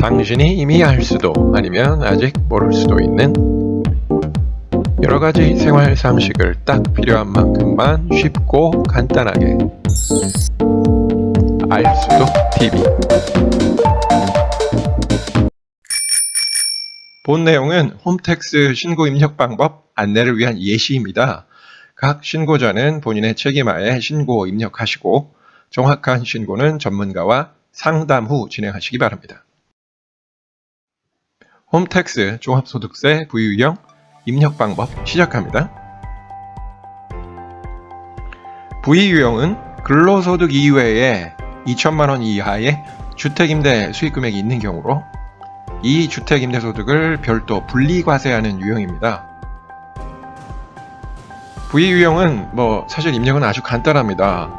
당신이 이미 알 수도 아니면 아직 모를 수도 있는 여러가지 생활 상식을 딱 필요한 만큼만 쉽고 간단하게 알수도 TV. 본 내용은 홈택스 신고 입력 방법 안내를 위한 예시입니다. 각 신고자는 본인의 책임하에 신고 입력하시고 정확한 신고는 전문가와 상담 후 진행하시기 바랍니다. 홈택스 종합소득세 부유형 입력 방법 시작합니다. 부유형은 근로소득 이외에 2천만 원 이하의 주택임대 수익금액이 있는 경우로 이 주택임대소득을 별도 분리과세하는 유형입니다. 부유형은 사실 입력은 아주 간단합니다.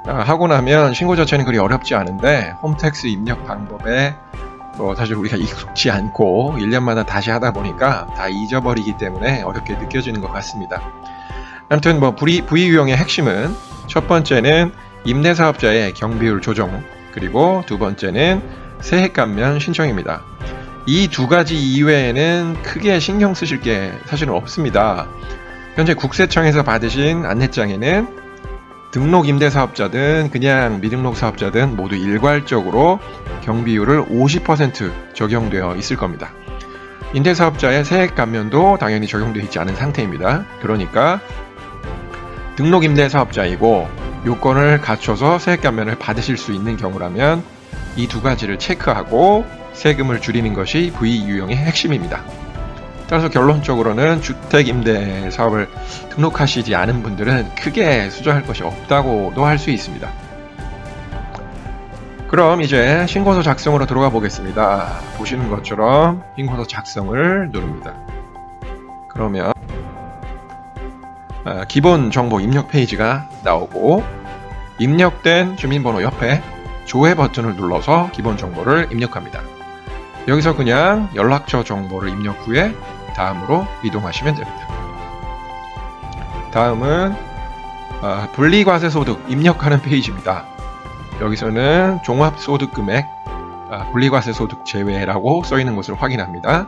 하고 나면 신고 자체는 그리 어렵지 않은데 홈택스 입력 방법에 사실 우리가 익숙치 않고 1년마다 다시 하다 보니까 다 잊어버리기 때문에 어렵게 느껴지는 것 같습니다. 아무튼 부유형의 핵심은 첫 번째는 임대사업자의 경비율 조정, 그리고 두 번째는 세액감면 신청입니다. 이 두 가지 이외에는 크게 신경 쓰실 게 사실은 없습니다. 현재 국세청에서 받으신 안내장에는 등록 임대사업자든 그냥 미등록 사업자든 모두 일괄적으로 경비율을 50% 적용되어 있을 겁니다. 임대사업자의 세액 감면도 당연히 적용되어 있지 않은 상태입니다. 그러니까 등록 임대사업자이고 요건을 갖춰서 세액 감면을 받으실 수 있는 경우라면 이 두 가지를 체크하고 세금을 줄이는 것이 부유형의 핵심입니다. 따라서 결론적으로는 주택임대 사업을 등록하시지 않은 분들은 크게 수저할 것이 없다고도 할 수 있습니다. 그럼 이제 신고서 작성으로 들어가 보겠습니다. 보시는 것처럼 신고서 작성을 누릅니다. 그러면 기본 정보 입력 페이지가 나오고 입력된 주민번호 옆에 조회 버튼을 눌러서 기본 정보를 입력합니다. 여기서 그냥 연락처 정보를 입력 후에 다음으로 이동하시면 됩니다. 다음은 분리과세 소득 입력하는 페이지입니다. 여기서는 종합소득금액 분리과세 소득 제외라고 써있는 것을 확인합니다.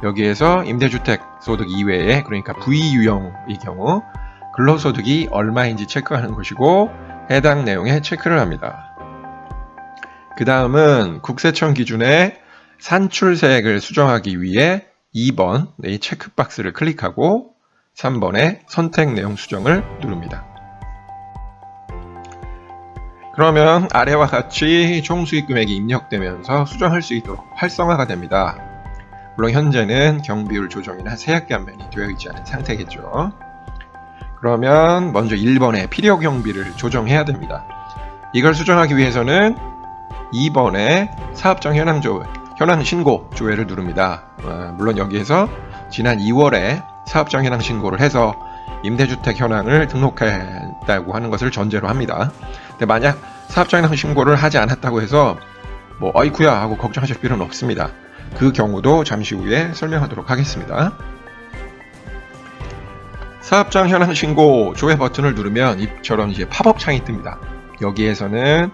여기에서 임대주택 소득 이외에, 그러니까 부유형의 경우 근로소득이 얼마인지 체크하는 것이고 해당 내용에 체크를 합니다. 그 다음은 국세청 기준의 산출세액을 수정하기 위해 2번 이 체크박스를 클릭하고 3번의 선택 내용 수정을 누릅니다. 그러면 아래와 같이 총 수익 금액이 입력되면서 수정할 수 있도록 활성화가 됩니다. 물론 현재는 경비율 조정이나 세액 감면이 되어 있지 않은 상태겠죠. 그러면 먼저 1번의 필요 경비를 조정해야 됩니다. 이걸 수정하기 위해서는 2번의 사업장 현황 신고 조회를 누릅니다. 물론 여기에서 지난 2월에 사업장 현황 신고를 해서 임대주택 현황을 등록했다고 하는 것을 전제로 합니다. 근데 만약 사업장 현황 신고를 하지 않았다고 해서 어이쿠야 하고 걱정하실 필요는 없습니다. 그 경우도 잠시 후에 설명하도록 하겠습니다. 사업장 현황 신고 조회 버튼을 누르면 이처럼 이제 팝업 창이 뜹니다. 여기에서는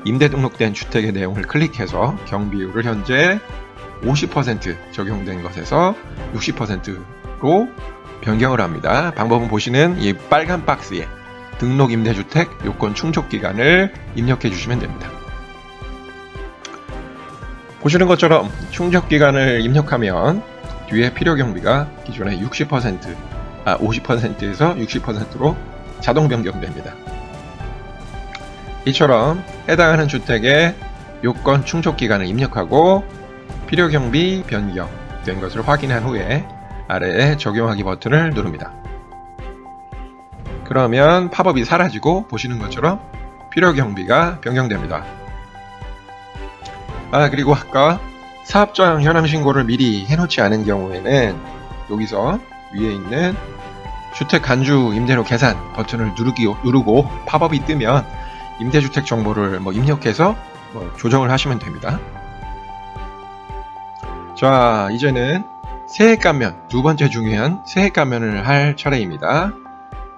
임대 등록된 주택의 내용을 클릭해서 경비율을 현재 50% 적용된 것에서 60%로 변경을 합니다. 방법은 보시는 이 빨간 박스에 등록 임대주택 요건 충족 기간을 입력해 주시면 됩니다. 보시는 것처럼 충족 기간을 입력하면 뒤에 필요 경비가 기존의 50%에서 60%로 자동 변경됩니다. 이처럼 해당하는 주택의 요건 충족 기간을 입력하고 필요 경비 변경된 것을 확인한 후에 아래에 적용하기 버튼을 누릅니다. 그러면 팝업이 사라지고 보시는 것처럼 필요 경비가 변경됩니다. 그리고 아까 사업장 현황 신고를 미리 해놓지 않은 경우에는 여기서 위에 있는 주택 간주 임대료 계산 버튼을 누르고 팝업이 뜨면 임대주택 정보를 입력해서 조정을 하시면 됩니다. 자, 이제는 세액 감면, 두 번째 중요한 세액 감면을 할 차례입니다.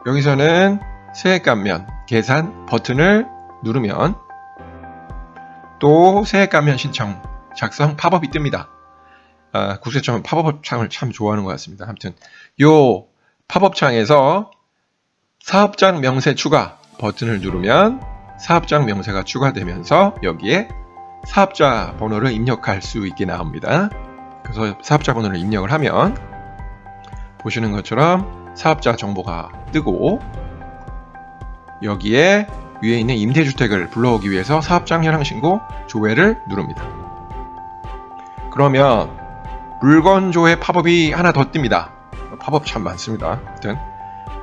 여기서는 세액 감면 계산 버튼을 누르면 또 세액 감면 신청 작성 팝업이 뜹니다. 국세청은 팝업 창을 참 좋아하는 것 같습니다. 아무튼 요 팝업 창에서 사업장 명세 추가 버튼을 누르면 사업장 명세가 추가되면서 여기에 사업자 번호를 입력할 수 있게 나옵니다. 그래서 사업자 번호를 입력을 하면 보시는 것처럼 사업자 정보가 뜨고 여기에 위에 있는 임대주택을 불러오기 위해서 사업장 현황 신고 조회를 누릅니다. 그러면 물건 조회 팝업이 하나 더 뜹니다. 팝업 참 많습니다. 아무튼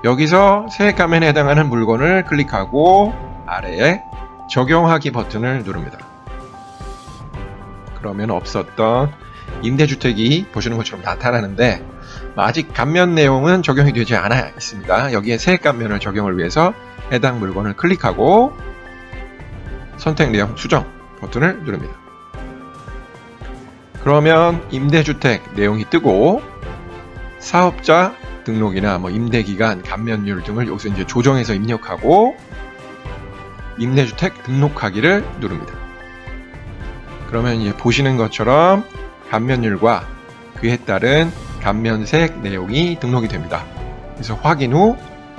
여기서 세액 감면에 해당하는 물건을 클릭하고 아래에 적용하기 버튼을 누릅니다. 그러면 없었던 임대주택이 보시는 것처럼 나타나는데 아직 감면 내용은 적용이 되지 않아 있습니다. 여기에 세액 감면을 적용을 위해서 해당 물건을 클릭하고 선택 내용 수정 버튼을 누릅니다. 그러면 임대주택 내용이 뜨고 사업자 등록이나 임대기간, 감면율 등을 여기서 이제 조정해서 입력하고 임대주택 등록하기를 누릅니다. 그러면 이제 보시는 것처럼 감면율과 그에 따른 감면세액 내용이 등록이 됩니다. 그래서 확인 후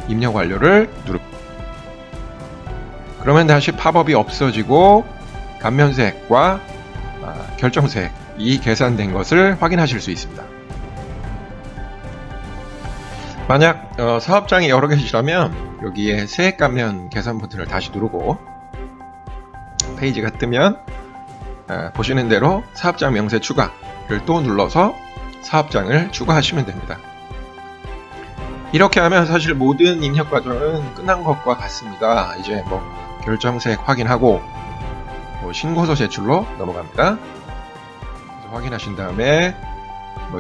입력 완료를 누릅니다. 그러면 다시 팝업이 없어지고 감면세액과 결정세액이 계산된 것을 확인하실 수 있습니다. 만약 사업장이 여러 개시라면 여기에 세액 감면 계산 버튼을 다시 누르고 페이지가 뜨면 보시는 대로 사업장 명세 추가를 또 눌러서 사업장을 추가하시면 됩니다. 이렇게 하면 사실 모든 입력 과정은 끝난 것과 같습니다. 이제 결정세액 확인하고 신고서 제출로 넘어갑니다. 그래서 확인하신 다음에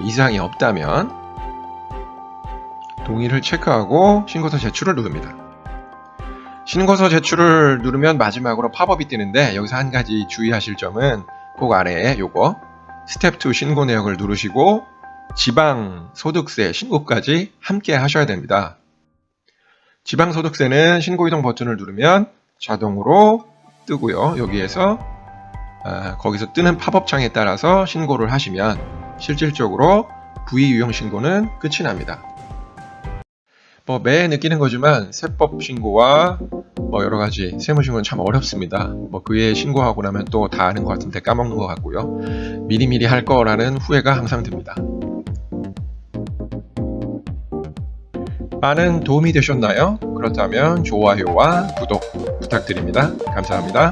이상이 없다면 동의를 체크하고 신고서 제출을 누릅니다. 신고서 제출을 누르면 마지막으로 팝업이 뜨는데 여기서 한 가지 주의하실 점은 꼭 아래에 요거 스텝 2 신고 내역을 누르시고 지방소득세 신고까지 함께 하셔야 됩니다. 지방소득세는 신고이동 버튼을 누르면 자동으로 뜨고요. 여기에서 거기서 뜨는 팝업 창에 따라서 신고를 하시면 실질적으로 부의유형 신고는 끝이 납니다. 매해 느끼는 거지만 세법 신고와 여러가지 세무신고는 참 어렵습니다. 그 외에 신고하고 나면 또 다 아는 것 같은데 까먹는 것 같고요. 미리미리 할 거라는 후회가 항상 듭니다. 많은 도움이 되셨나요? 그렇다면 좋아요와 구독 부탁드립니다. 감사합니다.